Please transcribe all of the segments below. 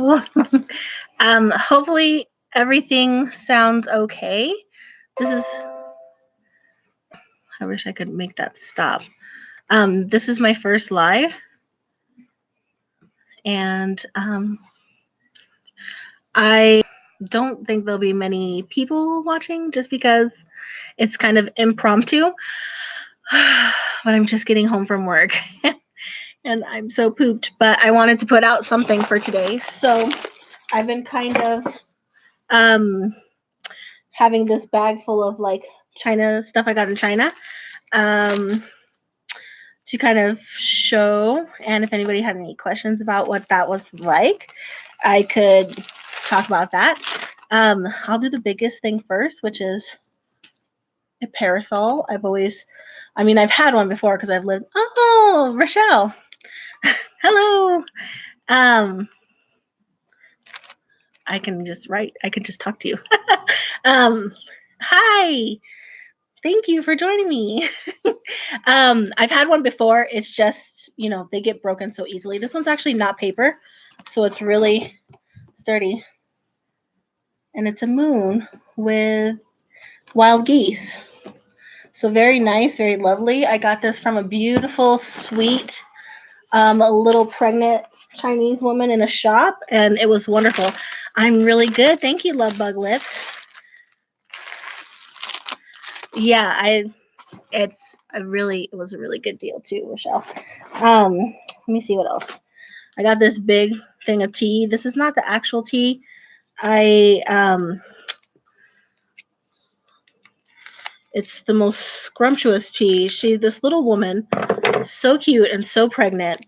Hello. Hopefully everything sounds okay. This is I wish I could make that stop. This is my first live and I don't think there'll be many people watching just because it's kind of impromptu. But I'm just getting home from work and I'm so pooped, but I wanted to put out something for today. So I've been kind of um having this bag full of like China stuff I got in China um, to kind of show. And if anybody had any questions about what that was like, I could talk about that. I'll do the biggest thing first, which is a parasol. I've had one before because I've lived. Oh, Rochelle. Hello. Um, I can just write. I can just talk to you. um, hi. Thank you for joining me. I've had one before. It's just, they get broken so easily. This one's actually not paper, so it's really sturdy. And it's a moon with wild geese. So very nice, very lovely. I got this from a beautiful, sweet, a little pregnant Chinese woman in a shop, and it was wonderful. I'm really good. Thank you, Love Bug Lip. Yeah, it was a really good deal too, Rochelle. Let me see what else. I got this big thing of tea. This is not the actual tea. It's the most scrumptious tea. She's this little woman, so cute and so pregnant.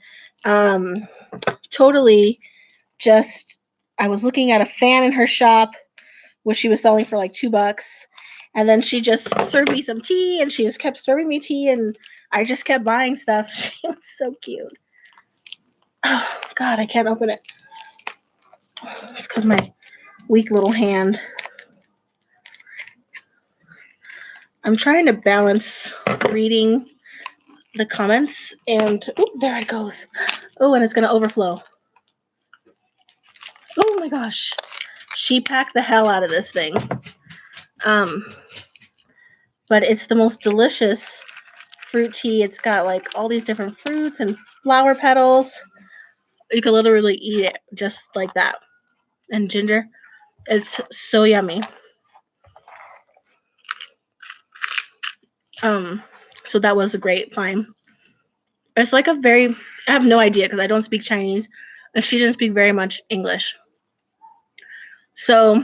Totally just, I was looking at a fan in her shop, which she was selling for like $2. And then she just served me some tea, and she just kept serving me tea, and I just kept buying stuff. She was so cute. Oh, God, I can't open it. It's because my weak little hand. I'm trying to balance reading the comments, and there it goes. Oh, and it's going to overflow. Oh my gosh. She packed the hell out of this thing. But it's the most delicious fruit tea. It's got like all these different fruits and flower petals. You can literally eat it just like that. And ginger. It's so yummy. So that was a great find. It's like I have no idea because I don't speak Chinese, and she didn't speak very much English. So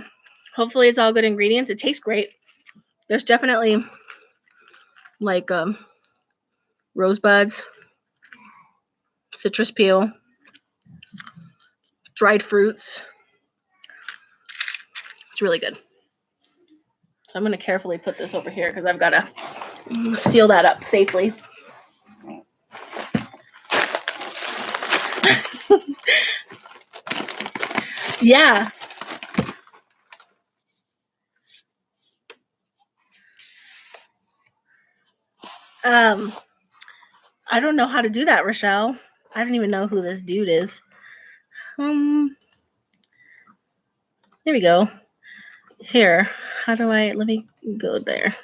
hopefully it's all good ingredients. It tastes great. There's definitely like rosebuds, citrus peel, dried fruits. It's really good. So I'm going to carefully put this over here because I've got to seal that up safely. Yeah. I don't know how to do that, Rochelle. I don't even know who this dude is. There we go. Here. Let me go there.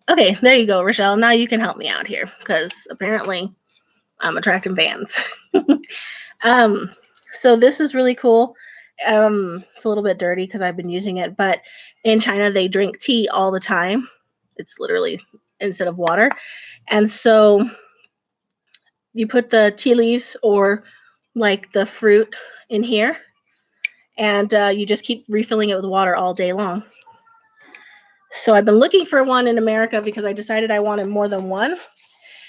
Okay, there you go, Rochelle. Now you can help me out here because apparently I'm attracting fans. So this is really cool. It's a little bit dirty because I've been using it, but in China they drink tea all the time. It's literally instead of water. And so you put the tea leaves or like the fruit in here, and you just keep refilling it with water all day long. So I've been looking for one in America because I decided I wanted more than one.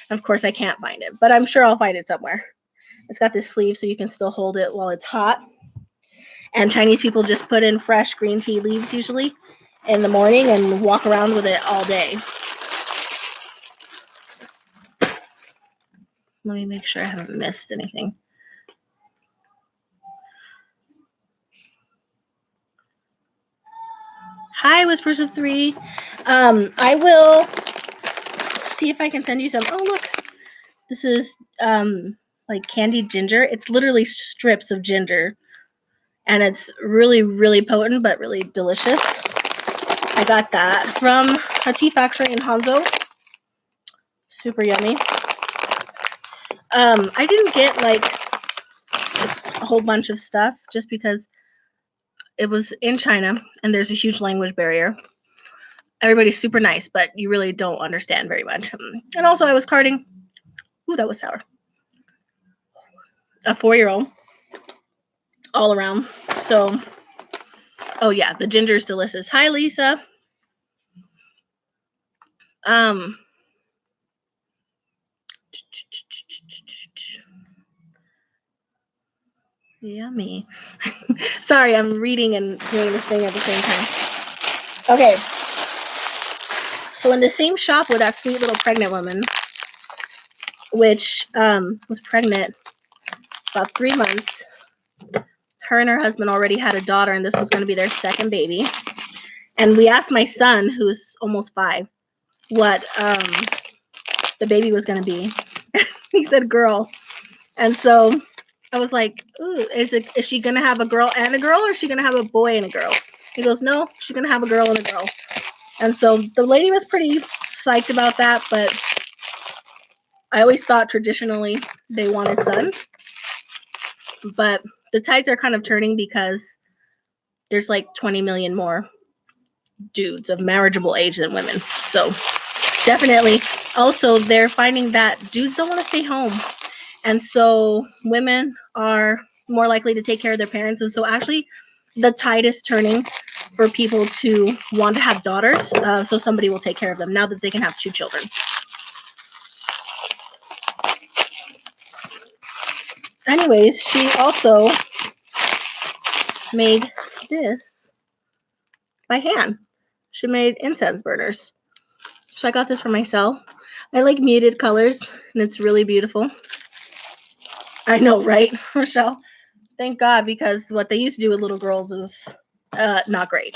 Of course, I can't find it, but I'm sure I'll find it somewhere. It's got this sleeve so you can still hold it while it's hot. And Chinese people just put in fresh green tea leaves usually in the morning and walk around with it all day. Let me make sure I haven't missed anything. Hi, Whispers of Three. I will see if I can send you some. Oh, look. This is like candied ginger. It's literally strips of ginger and it's really, really potent, but really delicious. I got that from a tea factory in Hanzhou. Super yummy. I didn't get like a whole bunch of stuff just because it was in China and there's a huge language barrier. Everybody's super nice, but you really don't understand very much. And also, I was carting. Ooh, that was sour. A 4-year-old all around. So, oh yeah, the ginger is delicious. Hi, Lisa. Yummy. Sorry, I'm reading and doing this thing at the same time. Okay. So in the same shop with that sweet little pregnant woman, which was pregnant about 3 months, her and her husband already had a daughter, and this was going to be their second baby. And we asked my son, who's almost 5, what the baby was going to be. He said girl. And so I was like, ooh, is she going to have a girl and a girl, or is she going to have a boy and a girl? He goes, no, she's going to have a girl and a girl. And so the lady was pretty psyched about that, but I always thought traditionally they wanted sons. But the tides are kind of turning because there's like 20 million more dudes of marriageable age than women. So definitely. Also, they're finding that dudes don't want to stay home. And so women are more likely to take care of their parents. And so actually the tide is turning for people to want to have daughters. So somebody will take care of them now that they can have 2 children. Anyways, she also made this by hand. She made incense burners. So I got this for myself. I like muted colors, and it's really beautiful. I know, right, Rochelle? Thank God, because what they used to do with little girls is not great.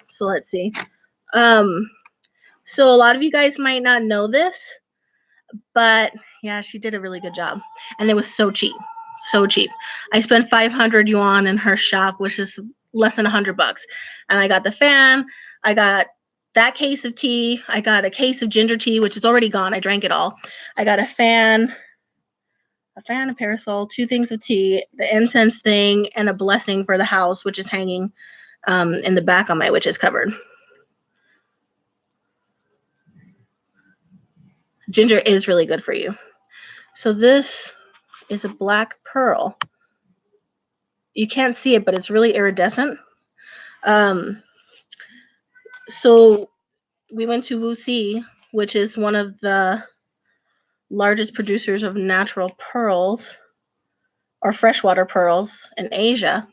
So let's see. So a lot of you guys might not know this, but yeah, she did a really good job. And it was so cheap. So cheap. I spent 500 yuan in her shop, which is less than $100. And I got the fan. I got that case of tea. I got a case of ginger tea, which is already gone. I drank it all. I got a fan, a parasol, 2 things of tea, the incense thing, and a blessing for the house, which is hanging in the back on my witch's cupboard. Ginger is really good for you. So this is a black pearl. You can't see it, but it's really iridescent. So we went to Wuxi, which is one of the largest producers of natural pearls or freshwater pearls in Asia.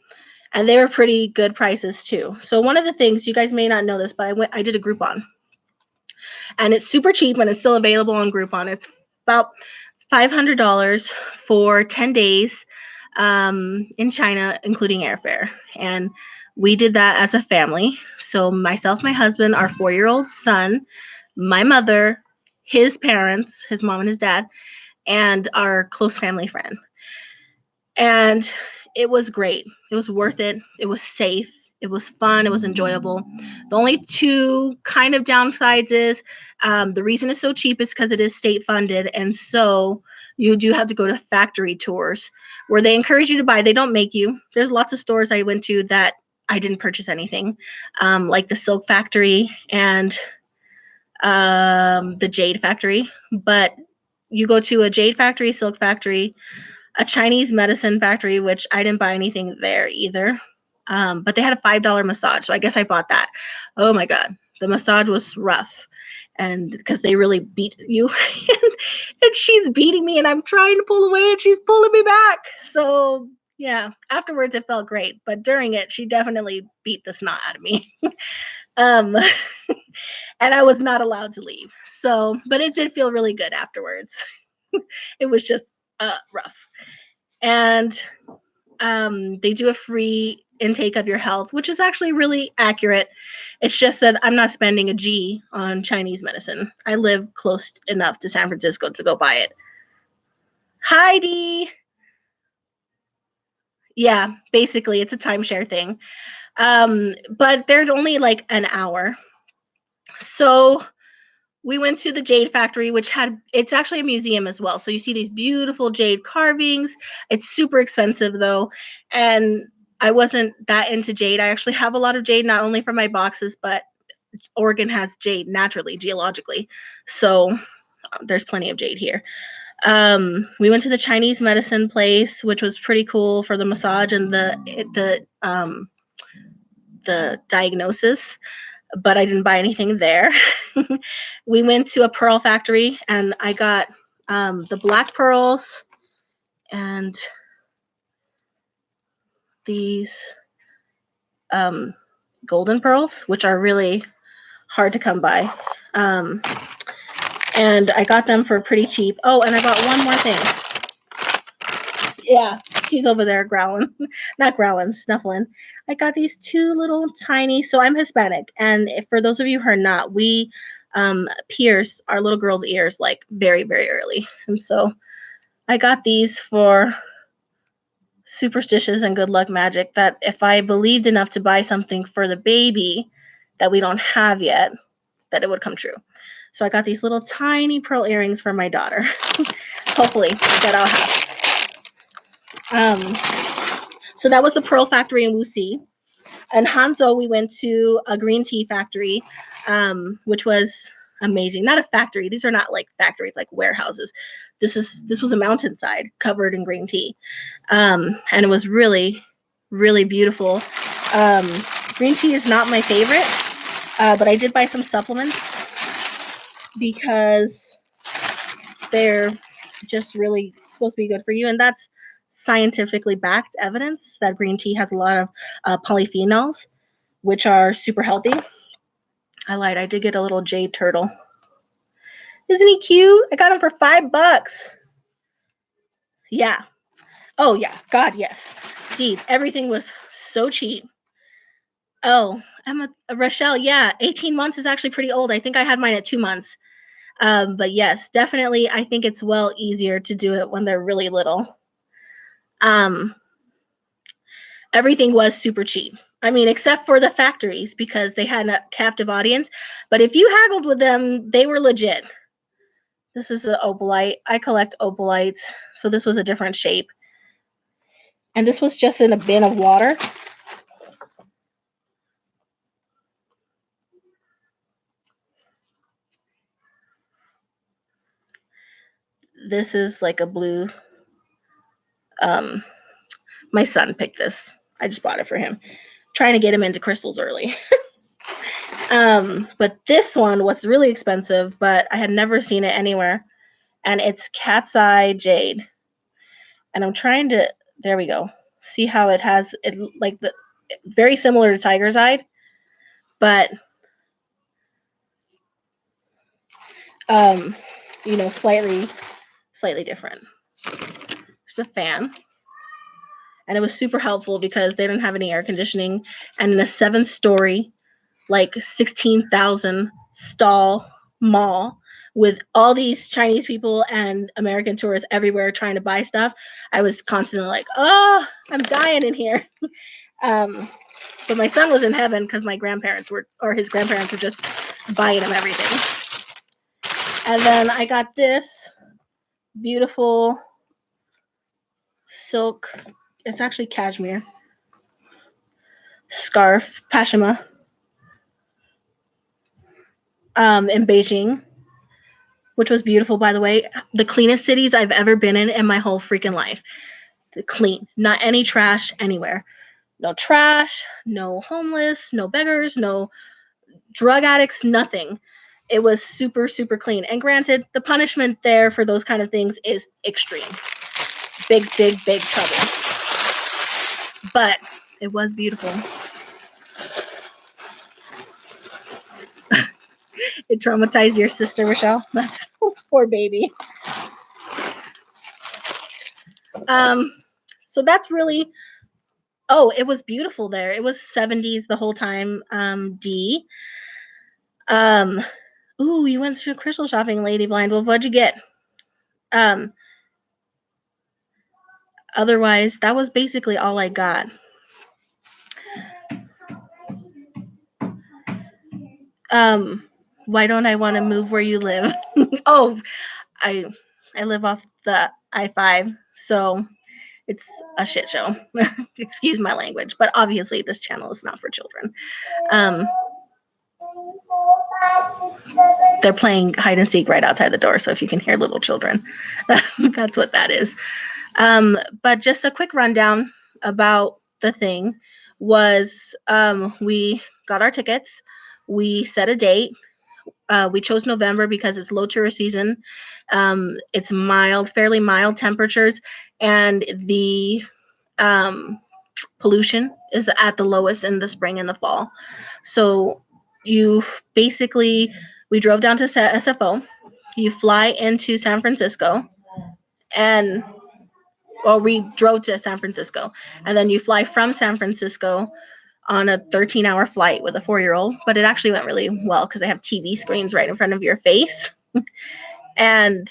And they were pretty good prices too. So one of the things, you guys may not know this, but I did a Groupon. And it's super cheap and it's still available on Groupon. It's about $500 for 10 days in China, including airfare. And we did that as a family. So myself, my husband, our 4-year-old son, my mother, his parents, his mom and his dad, and our close family friend. And it was great. It was worth it. It was safe. It was fun. It was enjoyable. The only 2 kind of downsides is the reason it's so cheap is because it is state funded. And so you do have to go to factory tours where they encourage you to buy. They don't make you. There's lots of stores I went to that I didn't purchase anything, like the Silk Factory and the Jade Factory. But you go to a Jade Factory, Silk Factory, a Chinese medicine factory, which I didn't buy anything there either. But they had a $5 massage. So I guess I bought that. Oh my God. The massage was rough. And because they really beat you. And she's beating me and I'm trying to pull away and she's pulling me back. So yeah, afterwards it felt great. But during it, she definitely beat the snot out of me. And I was not allowed to leave. So, but it did feel really good afterwards. It was just rough. And they do a free intake of your health, which is actually really accurate. It's just that I'm not spending a G on Chinese medicine. I live close enough to San Francisco to go buy it. Heidi. Yeah, basically it's a timeshare thing. But there's only like an hour. So we went to the Jade Factory, which it's actually a museum as well. So you see these beautiful jade carvings. It's super expensive though. And I wasn't that into jade. I actually have a lot of jade, not only for my boxes, but Oregon has jade naturally, geologically. So there's plenty of jade here. We went to the Chinese medicine place, which was pretty cool for the massage and the diagnosis, but I didn't buy anything there. We went to a pearl factory and I got the black pearls and these golden pearls, which are really hard to come by. And I got them for pretty cheap. Oh, and I got one more thing. Yeah, she's over there growling. Not growling, snuffling. I got these two little tiny, so I'm Hispanic. And for those of you who are not, we pierce our little girl's ears like very, very early. And so I got these for superstitious and good luck magic, that if I believed enough to buy something for the baby that we don't have yet, that it would come true. So I got these little tiny pearl earrings for my daughter. Hopefully that I'll have. So that was the pearl factory in Wuxi. And Hanzhou, we went to a green tea factory, which was amazing. Not a factory. These are not like factories, like warehouses. This was a mountainside covered in green tea. And it was really, really beautiful. Green tea is not my favorite, but I did buy some supplements because they're just really supposed to be good for you. And that's scientifically backed evidence that green tea has a lot of polyphenols, which are super healthy. I lied. I did get a little jade turtle. Isn't he cute? I got him for $5. Yeah. Oh, yeah. God, yes. Indeed. Everything was so cheap. Oh, Emma, Rochelle, yeah. 18 months is actually pretty old. I think I had mine at 2 months. But yes, definitely, I think it's well easier to do it when they're really little. Everything was super cheap. I mean, except for the factories because they had a captive audience. But if you haggled with them, they were legit. This is an opalite. I collect opalites, so this was a different shape. And this was just in a bin of water. This is like a blue. My son picked this. I just bought it for him. Trying to get him into crystals early. But this one was really expensive, but I had never seen it anywhere. And it's cat's eye jade. And I'm trying to, there we go. See how it has it like the very similar to tiger's eye, but slightly different. There's a fan. And it was super helpful because they didn't have any air conditioning. And in a 7-story, like 16,000 stall mall with all these Chinese people and American tourists everywhere trying to buy stuff, I was constantly like, oh, I'm dying in here. But my son was in heaven because his grandparents were just buying him everything. And then I got this beautiful silk, it's actually cashmere scarf, pashima, in Beijing, which was beautiful, by the way. The cleanest cities I've ever been in my whole freaking life. Clean, not any trash anywhere. No trash, no homeless, no beggars, no drug addicts, nothing. It was super, super clean. And granted, the punishment there for those kind of things is extreme. Big, big, big trouble. But it was beautiful. It traumatized your sister, Rochelle? That's poor baby. So that's really Oh, it was beautiful there. It was 70s the whole time. D. Um, ooh, you went to crystal shopping, Lady Blind. Well, what'd you get? Um, Otherwise, that was basically all I got. Um, why don't I want to move where you live? Oh, I I live off the I-5, so it's a shit show. Excuse my language, but obviously this channel is not for children. Um, they're playing hide and seek right outside the door, so if you can hear little children, that's what that is. But just a quick rundown about the thing was we got our tickets, we set a date. We chose November because it's low tourist season. It's mild, fairly mild temperatures, and the um, pollution is at the lowest in the spring and the fall. So you basically, we drove down to SFO. You fly into San Francisco, and or we drove to San Francisco, and then you fly from San Francisco on a 13-hour flight with a 4-year-old. But it actually went really well because they have TV screens right in front of your face. And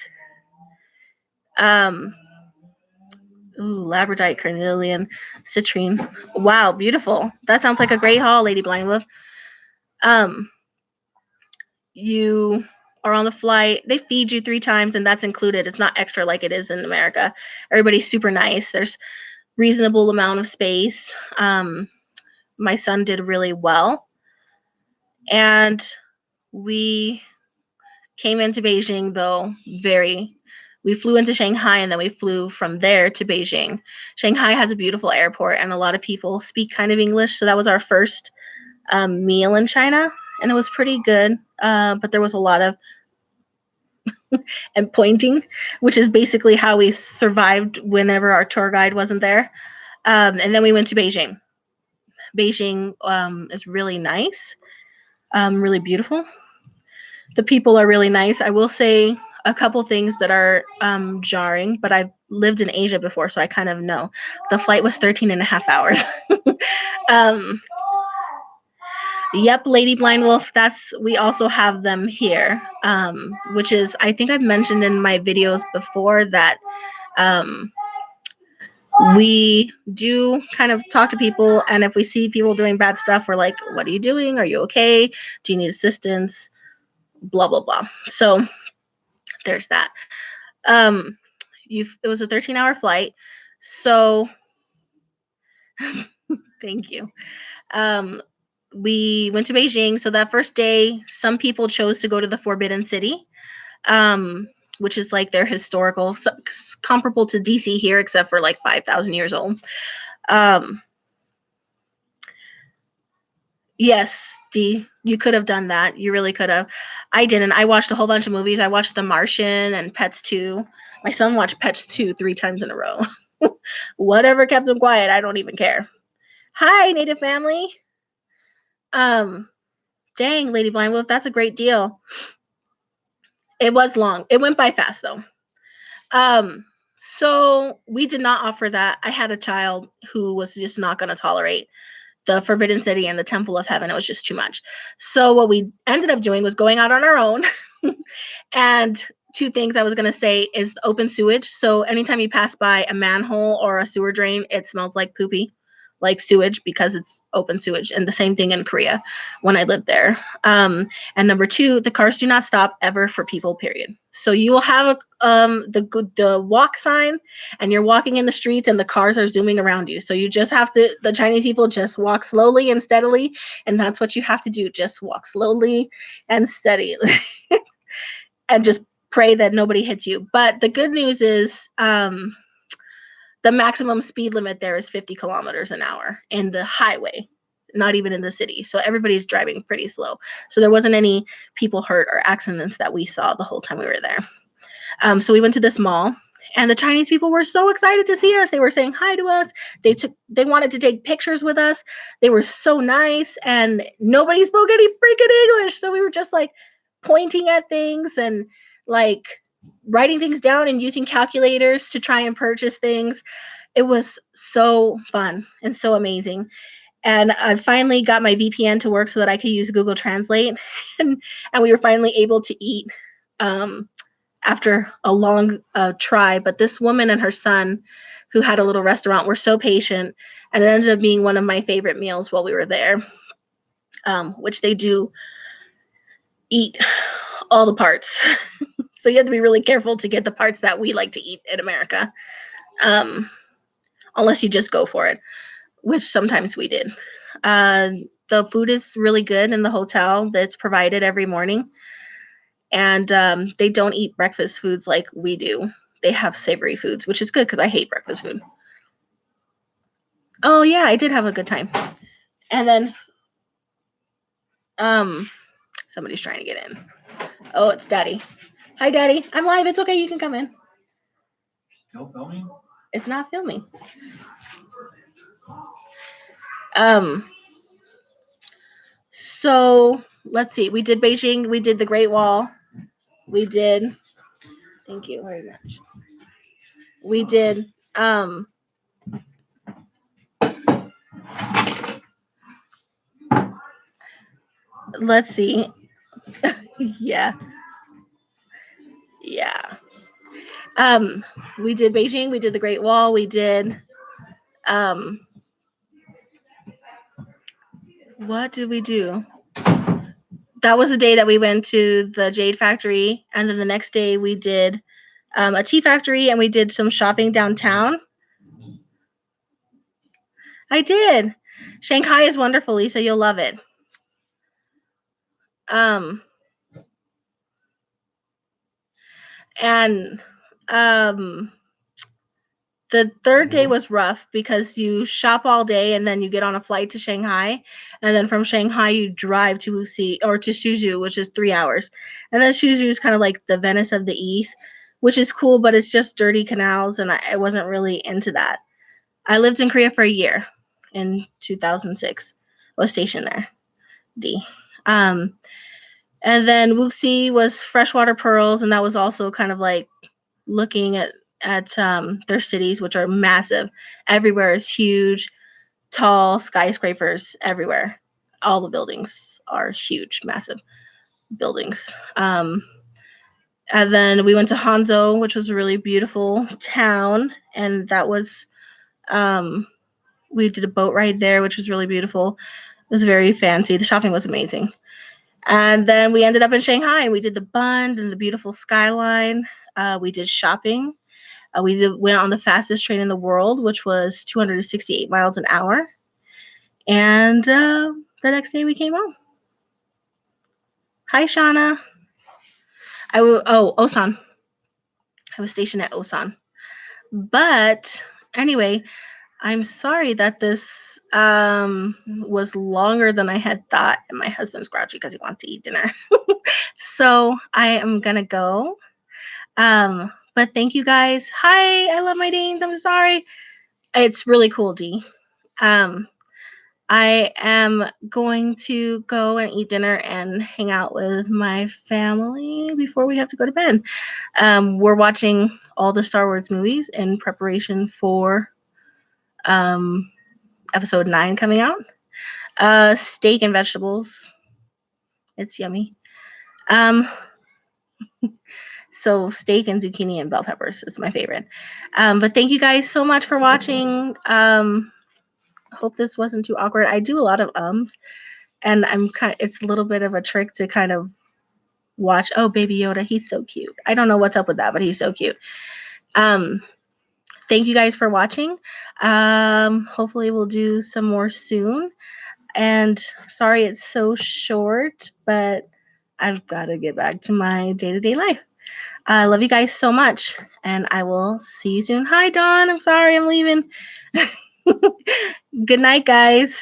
um ooh, labradorite, carnelian, citrine. Wow, beautiful. That sounds like a great haul, Lady Blindwolf. Um, you are on the flight. They feed you 3 times, and that's included. It's not extra like it is in America. Everybody's super nice. There's reasonable amount of space. My son did really well, and we came into Beijing though very. We flew into Shanghai and then we flew from there to Beijing. Shanghai has a beautiful airport and a lot of people speak kind of English, so that was our first meal in China, and it was pretty good. But there was a lot of and pointing, which is basically how we survived whenever our tour guide wasn't there. And then we went to Beijing. Beijing is really nice, really beautiful. The people are really nice. I will say a couple things that are jarring, but I've lived in Asia before, so I kind of know. The flight was 13 and a half hours. um, Yep, Lady Blind Wolf. We also have them here, which is I think I've mentioned in my videos before that um, we do kind of talk to people, and if we see people doing bad stuff, we're like, "What are you doing? Are you okay? Do you need assistance?" Blah blah blah. So there's that. Um, it was a 13-hour flight, so thank you. Um, we went to Beijing. So that first day, some people chose to go to the Forbidden City, um, which is like their historical, comparable to DC here, except for like 5,000 years old. Um, yes, D, you could have done that. You really could have. I didn't. I watched a whole bunch of movies. I watched The Martian and Pets 2. My son watched Pets 2 3 times in a row. Whatever kept him quiet, I don't even care. Hi, Native family. Um, Dang, Lady Blind Wolf, that's a great deal. It was long. It went by fast though. Um, so we did not offer that. I had a child who was just not going to tolerate the Forbidden City and the Temple of Heaven. It was just too much. So what we ended up doing was going out on our own. And 2 things I was going to say is open sewage. So anytime you pass by a manhole or a sewer drain, it smells like poopy, like sewage, because it's open sewage. And the same thing in Korea when I lived there. And number 2, the cars do not stop ever for people, period. So you will have the walk sign, and you're walking in the streets and the cars are zooming around you. So you just have to, the Chinese people just walk slowly and steadily. And that's what you have to do. Just walk slowly and steadily. And just pray that nobody hits you. But the good news is the maximum speed limit there is 50 kilometers an hour in the highway, not even in the city. So everybody's driving pretty slow. So there wasn't any people hurt or accidents that we saw the whole time we were there. So we went to this mall, and the Chinese people were so excited to see us. They were saying hi to us. They wanted to take pictures with us. They were so nice, and nobody spoke any freaking English. So we were just like pointing at things and like writing things down and using calculators to try and purchase things. It was so fun and so amazing. And I finally got my VPN to work so that I could use Google Translate, and we were finally able to eat um, after a long try. But this woman and her son, who had a little restaurant, were so patient, and it ended up being one of my favorite meals while we were there. Which they do eat all the parts, so you have to be really careful to get the parts that we like to eat in America, um, unless you just go for it, which sometimes we did. Uh, the food is really good in the hotel that's provided every morning, and they don't eat breakfast foods like we do. They have savory foods, which is good because I hate breakfast food. Oh yeah, I did have a good time. And then somebody's trying to get in. Oh, it's Daddy. Hi, Daddy. I'm live. It's okay. You can come in. Still filming? It's not filming. Um. So let's see. We did Beijing. We did the Great Wall. We did. Thank you very much. We did. Let's see. Yeah. Yeah. We did Beijing. We did the Great Wall. We did. Um. What did we do? That was the day that we went to the Jade Factory, and then the next day we did a tea factory, and we did some shopping downtown. I did. Shanghai is wonderful, Lisa. You'll love it. Um, and um, the third day was rough because you shop all day and then you get on a flight to Shanghai, and then from Shanghai you drive to Wuxi or to Suzhou, which is 3 hours, and then Suzhou is kind of like the Venice of the East, which is cool, but it's just dirty canals, and I wasn't really into that. I lived in Korea for a year in 2006. I was stationed there. D. Um, and then Wuxi was freshwater pearls, and that was also kind of like looking at their cities, which are massive. Everywhere is huge, tall skyscrapers everywhere. All the buildings are huge, massive buildings. And then we went to Hanzhou, which was a really beautiful town, and that was we did a boat ride there, which was really beautiful. It was very fancy. The shopping was amazing. And then we ended up in Shanghai, and we did the Bund and the beautiful skyline. We did shopping. Went on the fastest train in the world, which was 268 miles an hour. And the next day we came home. Hi, Shauna. Osan. I was stationed at Osan. But anyway, I'm sorry that this was longer than I had thought, and my husband's grouchy because he wants to eat dinner. So I am gonna go. But thank you guys. Hi, I love my Danes. I'm sorry. It's really cool, D. Um, I am going to go and eat dinner and hang out with my family before we have to go to bed. We're watching all the Star Wars movies in preparation for um, episode 9 coming out. Steak and vegetables. It's yummy. So steak and zucchini and bell peppers is my favorite. But thank you guys so much for watching. Hope this wasn't too awkward. I do a lot of and it's a little bit of a trick to kind of watch. Oh, Baby Yoda, he's so cute. I don't know what's up with that, but he's so cute. Thank you guys for watching. Hopefully we'll do some more soon. And sorry it's so short, but I've got to get back to my day-to-day life. I love you guys so much, and I will see you soon. Hi, Dawn. I'm sorry I'm leaving. Good night, guys.